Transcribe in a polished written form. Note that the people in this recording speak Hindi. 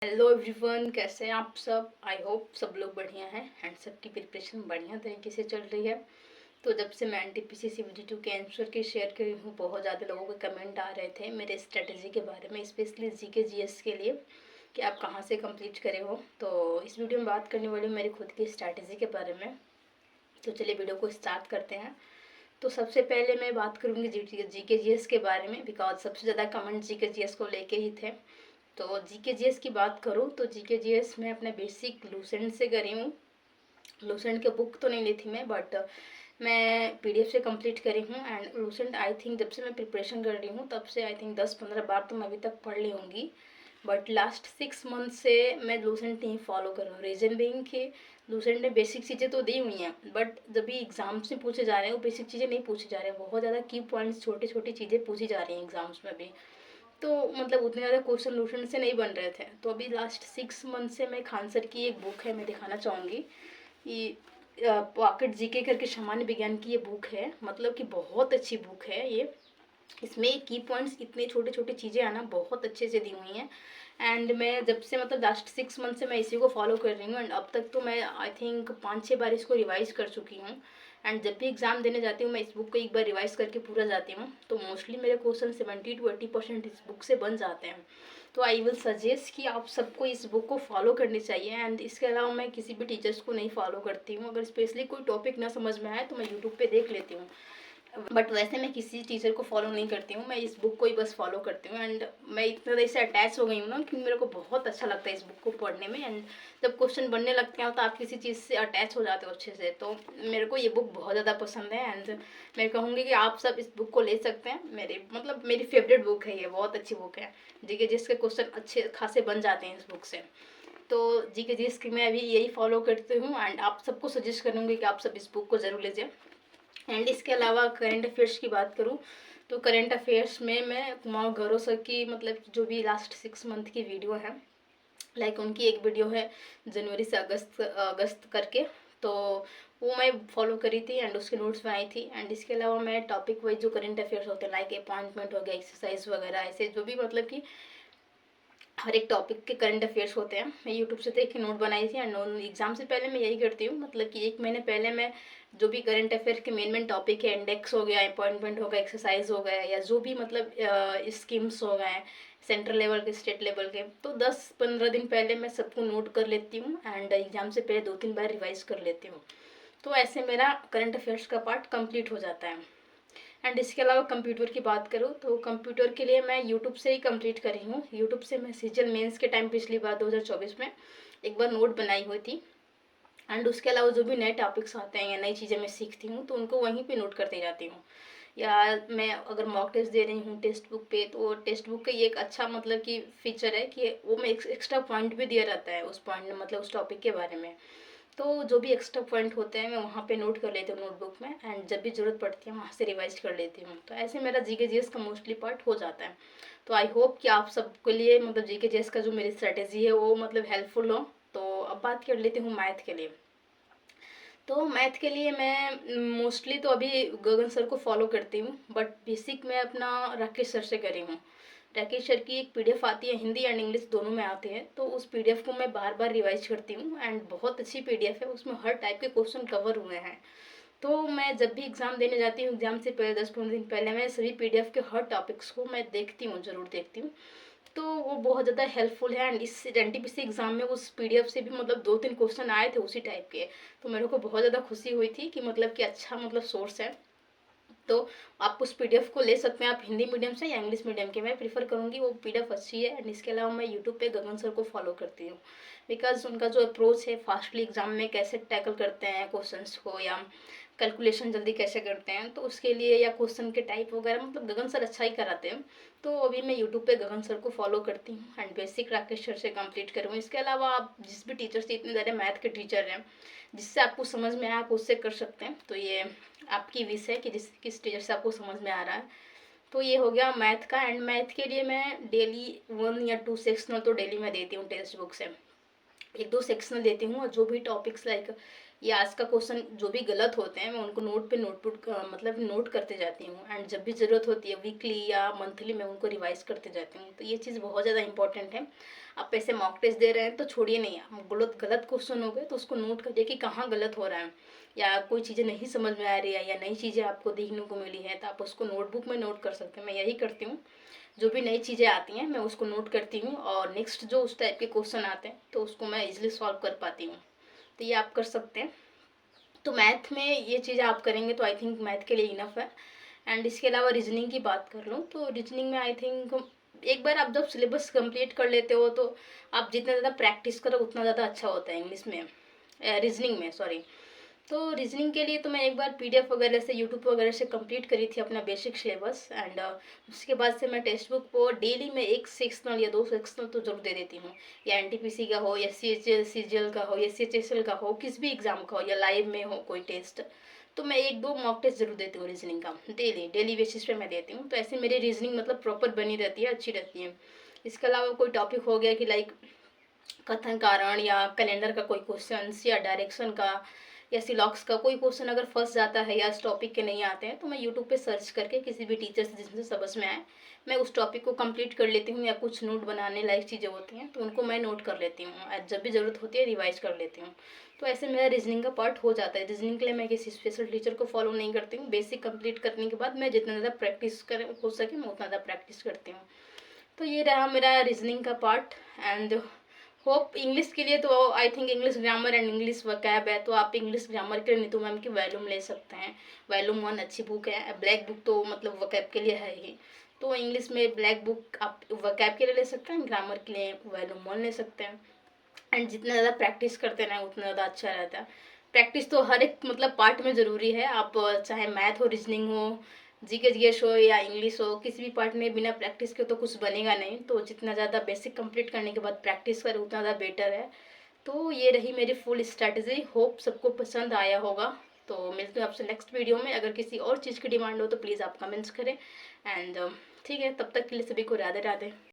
हेलो एवरीवन, कैसे हैं आप सब। आई होप सब लोग बढ़िया हैं एंड सबकी प्रिपरेशन बढ़िया तरीके से चल रही है। तो जब से मैं एनटीपीसी CBT2 के आंसर के शेयर करी हूँ, बहुत ज़्यादा लोगों के कमेंट आ रहे थे मेरे स्ट्रेटजी के बारे में, स्पेशली जीके जीएस के लिए कि आप कहाँ से कंप्लीट करे हो। तो इस वीडियो में बात करने वाली हूँ मेरी खुद की स्ट्रैटेजी के बारे में। तो चलिए वीडियो को स्टार्ट करते हैं। तो सबसे पहले मैं बात करूँगी जीके जीएस के बारे में, बिकॉज सबसे ज़्यादा कमेंट जीके जीएस को लेके ही थे। तो जीके जीएस की बात करूँ तो जीके जीएस मैं अपने बेसिक लूसेंट से करी हूँ। लूसेंट के बुक तो नहीं ली थी मैं, बट मैं पीडीएफ से कंप्लीट करी हूँ। एंड लूसेंट आई थिंक जब से मैं प्रिपरेशन कर रही हूँ तब से आई थिंक 10-15 बार तो मैं अभी तक पढ़ ली होंगी। बट लास्ट 6 मंथ से मैं लूसेंट नहीं फॉलो कर रहा हूँ। रीज़न बीइंग कि लूसेंट ने बेसिक चीज़ें तो दी हुई हैं, बट जब भी एग्जाम्स में पूछे जा रहे हैं वो बेसिक चीज़ें नहीं पूछी जा रही हैं। बहुत ज़्यादा की पॉइंट्स, छोटी छोटी चीज़ें पूछी जा रही हैं एग्जाम्स में भी। तो मतलब उतने ज़्यादा क्वेश्चन लूशन से नहीं बन रहे थे। तो अभी लास्ट 6 मंथ से मैं खान सर की एक बुक है, मैं दिखाना चाहूँगी। ये पॉकेट जीके करके सामान्य विज्ञान की ये बुक है, मतलब कि बहुत अच्छी बुक है ये। इसमें की पॉइंट्स, इतनी छोटी छोटी चीज़ें आना बहुत अच्छे से दी हुई हैं। एंड मैं जब से मतलब लास्ट 6 मंथ से मैं इसी को फॉलो कर रही हूँ। एंड अब तक तो मैं आई थिंक 5-6 बार इसको रिवाइज कर चुकी हूँ। एंड जब भी एग्जाम देने जाती हूँ मैं इस बुक को एक बार रिवाइज करके पूरा जाती हूँ। तो मोस्टली मेरे क्वेश्चन 70-80% इस बुक से बन जाते हैं। तो आई विल सजेस्ट कि आप सबको इस बुक को फॉलो करनी चाहिए। एंड इसके अलावा मैं किसी भी टीचर्स को नहीं फॉलो करती हूँ। अगर स्पेशली कोई टॉपिक ना समझ में आए तो मैं यूट्यूब पे देख लेती हूँ, बट वैसे मैं किसी टीचर को फॉलो नहीं करती हूँ। मैं इस बुक को ही बस फॉलो करती हूँ। एंड मैं इतना देर से अटैच हो गई हूँ ना कि मेरे को बहुत अच्छा लगता है इस बुक को पढ़ने में। एंड जब क्वेश्चन बनने लगते हैं तो आप किसी चीज़ से अटैच हो जाते हो अच्छे से। तो मेरे को ये बुक बहुत ज़्यादा पसंद है। एंड मैं कहूँगी कि आप सब इस बुक को ले सकते हैं। मेरी फेवरेट बुक है ये, बहुत अच्छी बुक है। जीके जिसके क्वेश्चन अच्छे खासे बन जाते हैं इस बुक से। तो जीके जिसकी मैं अभी यही फॉलो करती हूँ। एंड आप सबको सजेस्ट करूँगी कि आप सब इस बुक को ज़रूर लीजिए। एंड इसके अलावा करंट अफेयर्स की बात करूँ तो करंट अफेयर्स में मैं कुमार गौरव सर की, मतलब जो भी लास्ट 6 मंथ की वीडियो है, लाइक उनकी एक वीडियो है जनवरी से अगस्त अगस्त करके, तो वो मैं फॉलो करी थी एंड उसके नोट्स में आई थी। एंड इसके अलावा मैं टॉपिक वाइज जो करंट अफेयर्स होते हैं, लाइक अपॉइंटमेंट हो गया, एक्सरसाइज वगैरह, ऐसे जो भी मतलब कि हर एक टॉपिक के करंट अफेयर्स होते हैं, मैं यूट्यूब से देख के नोट बनाई थी। एंड एग्जाम से पहले मैं यही करती हूँ, मतलब कि 1 महीने पहले मैं जो भी करंट अफेयर के मेन टॉपिक है, इंडेक्स हो गया, अपॉइंटमेंट हो गया, एक्सरसाइज हो गया, या जो भी मतलब स्कीम्स हो गए सेंट्रल लेवल के, स्टेट लेवल के, तो 10-15 दिन पहले मैं सबको नोट कर लेती हूँ। एंड एग्जाम से पहले 2-3 बार रिवाइज कर लेती हूँ। तो ऐसे मेरा करंट अफेयर्स का पार्ट कंप्लीट हो जाता है। एंड इसके अलावा कंप्यूटर की बात करूँ तो कंप्यूटर के लिए मैं यूट्यूब से ही कंप्लीट करी हूँ। यूट्यूब से मैं सीजल मेंस के टाइम पिछली बार 2024 में एक बार नोट बनाई हुई थी। एंड उसके अलावा जो भी नए टॉपिक्स आते हैं या नई चीज़ें मैं सीखती हूँ तो उनको वहीं पे नोट करती जाती हूँ। या मैं अगर मॉक टेस्ट दे रही हूँ टेक्स्ट बुक पे, तो टेक्स्ट बुक का ये एक अच्छा मतलब कि फीचर है कि वो में एक्स्ट्रा पॉइंट भी दिया रहता है उस पॉइंट में, मतलब उस टॉपिक के बारे में। तो जो भी एक्स्ट्रा पॉइंट होते हैं मैं वहाँ पे नोट कर लेती हूँ नोटबुक में। एंड जब भी ज़रूरत पड़ती है वहाँ से रिवाइज कर लेती हूँ। तो ऐसे मेरा जीके जीएस का मोस्टली पार्ट हो जाता है। तो आई होप कि आप सबके लिए मतलब जीके जीएस का जो मेरी स्ट्रेटेजी है वो मतलब हेल्पफुल हो। तो अब बात कर लेती हूँ मैथ के लिए। तो मैथ के लिए मैं मोस्टली तो अभी गगन सर को फॉलो करती हूँ, बट बेसिक मैं अपना राकेश सर से करी हूँ। राकेश सर की एक पीडीएफ आती है, हिंदी एंड इंग्लिश दोनों में आते हैं, तो उस पीडीएफ को मैं बार बार रिवाइज करती हूँ। एंड बहुत अच्छी पीडीएफ है, उसमें हर टाइप के क्वेश्चन कवर हुए हैं। तो मैं जब भी एग्ज़ाम देने जाती हूँ, एग्ज़ाम से पहले 10-15 दिन पहले मैं सभी पीडीएफ के हर टॉपिक्स को मैं देखती हूँ, ज़रूर देखती हूँ। तो वो बहुत ज़्यादा हेल्पफुल है। एंड इस एनटीपीसी एग्ज़ाम में उस पीडीएफ से भी मतलब 2-3 क्वेश्चन आए थे उसी टाइप के। तो मेरे को बहुत ज़्यादा खुशी हुई थी कि मतलब कि अच्छा मतलब सोर्स है। तो आप उस पीडीएफ को ले सकते हैं, आप हिंदी मीडियम से या इंग्लिश मीडियम के। मैं प्रीफर करूँगी वो पीडीएफ अच्छी है। एंड इसके अलावा मैं यूट्यूब पे गगन सर को फॉलो करती हूँ, बिकॉज उनका जो अप्रोच है फास्टली एग्जाम में कैसे टैकल करते हैं क्वेश्चंस को, या कैलकुलेशन जल्दी कैसे करते हैं, तो उसके लिए या क्वेश्चन के टाइप वगैरह मतलब गगन सर अच्छा ही कराते हैं। तो अभी मैं यूट्यूब पे गगन सर को फॉलो करती हूँ एंड बेसिक राकेश सर से कंप्लीट करूँ। इसके अलावा आप जिस भी टीचर से, इतने ज़्यादा मैथ के टीचर हैं जिससे आपको समझ में आए आप उससे कर सकते हैं। तो ये आपकी विश है कि किस टीचर से आपको समझ में आ रहा है। तो ये हो गया मैथ का। एंड मैथ के लिए मैं डेली 1 या 2 सेक्शनल तो डेली मैं देती हूँ टेक्स्ट बुक से। एक दो सेक्शन देती हूँ, और जो भी टॉपिक्स लाइक ये आज का क्वेश्चन जो भी गलत होते हैं मैं उनको नोट पे नोटबुक मतलब नोट करते जाती हूँ, एंड जब भी ज़रूरत होती है वीकली या मंथली मैं उनको रिवाइज करते जाती हूँ। तो ये चीज़ बहुत ज़्यादा इंपॉर्टेंट है। आप ऐसे मॉक टेस्ट दे रहे हैं तो छोड़िए नहीं, आप गलत गलत क्वेश्चन हो गए तो उसको नोट करिए कि कहाँ गलत हो रहा है, या कोई चीज़ें नहीं समझ में आ रही है या नई चीज़ें आपको देखने को मिली है तो आप उसको नोटबुक में नोट कर सकते हैं। मैं यही करती हूँ, जो भी नई चीज़ें आती हैं मैं उसको नोट करती हूँ, और नेक्स्ट जो उस टाइप के क्वेश्चन आते हैं तो उसको मैं इजीली सॉल्व कर पाती हूँ। तो ये आप कर सकते हैं। तो मैथ में ये चीज़ें आप करेंगे तो आई थिंक मैथ के लिए इनफ है। एंड इसके अलावा रीजनिंग की बात कर लूँ तो रीजनिंग में आई थिंक एक बार आप जब सिलेबस कंप्लीट कर लेते हो तो आप जितना ज़्यादा प्रैक्टिस करो उतना ज़्यादा अच्छा होता है इंग्लिश में, रीजनिंग में सॉरी। तो रीजनिंग के लिए तो मैं एक बार पीडीएफ वगैरह से यूट्यूब वगैरह से कंप्लीट करी थी अपना बेसिक सिलेबस, एंड उसके बाद से मैं टेक्स्ट बुक को डेली में एक सेक्शनल या दो सेक्शनल तो जरूर दे देती हूँ, या एनटीपीसी का हो या सीजीएल का हो या सीएचएसएल का हो, किसी भी एग्जाम का हो या लाइव में हो कोई टेस्ट, तो मैं एक दो मॉक टेस्ट जरूर देती हूँ रीजनिंग का, डेली डेली बेसिस पे मैं देती हूँ। तो ऐसे मेरी रीजनिंग मतलब प्रॉपर बनी रहती है, अच्छी रहती है। इसके अलावा कोई टॉपिक हो गया कि लाइक कथन कारण या कैलेंडर का कोई क्वेश्चन या डायरेक्शन का या सिलॉक्स का कोई क्वेश्चन अगर फंस जाता है या इस टॉपिक के नहीं आते हैं तो मैं यूट्यूब पे सर्च करके किसी भी टीचर से जिससे समझ में आए मैं उस टॉपिक को कंप्लीट कर लेती हूँ, या कुछ नोट बनाने लायक चीज़ें होती हैं तो उनको मैं नोट कर लेती हूँ, जब भी ज़रूरत होती है रिवाइज कर लेती हूँ। तो ऐसे मेरा रीजनिंग का पार्ट हो जाता है। रीजनिंग के लिए मैं किसी स्पेशल टीचर को फॉलो नहीं करती हूँ, बेसिक कंप्लीट करने के बाद मैं जितना ज़्यादा प्रैक्टिस कर हो सके मैं उतना ज़्यादा प्रैक्टिस करती हूँ। तो ये रहा मेरा रीजनिंग का पार्ट। एंड होप इंग्लिश के लिए तो I think English grammar and English vocab है, तो आप इंग्लिश ग्रामर के लिए नीतू मैम की वॉल्यूम ले सकते हैं। वॉल्यूम 1 अच्छी बुक है, ब्लैक बुक तो मतलब वकैब के लिए है ही। तो इंग्लिश में ब्लैक बुक आप वकैब के लिए ले सकते हैं, ग्रामर के लिए वॉल्यूम 1 ले सकते हैं। एंड जितना ज़्यादा प्रैक्टिस करते रहें उतना ज़्यादा अच्छा रहता है। प्रैक्टिस तो हर एक मतलब पार्ट में ज़रूरी है, आप चाहे मैथ हो, रीजनिंग हो, जीके जीएस हो या इंग्लिश हो, किसी भी पार्ट में बिना प्रैक्टिस के तो कुछ बनेगा नहीं। तो जितना ज़्यादा बेसिक कंप्लीट करने के बाद प्रैक्टिस करें उतना ज़्यादा बेटर है। तो ये रही मेरी फुल स्ट्रैटेजी, होप सबको पसंद आया होगा। तो मिलते हैं आपसे नेक्स्ट वीडियो में। अगर किसी और चीज़ की डिमांड हो तो प्लीज़ आप कमेंट्स करें। एंड ठीक है, तब तक के लिए सभी को राधे राधे।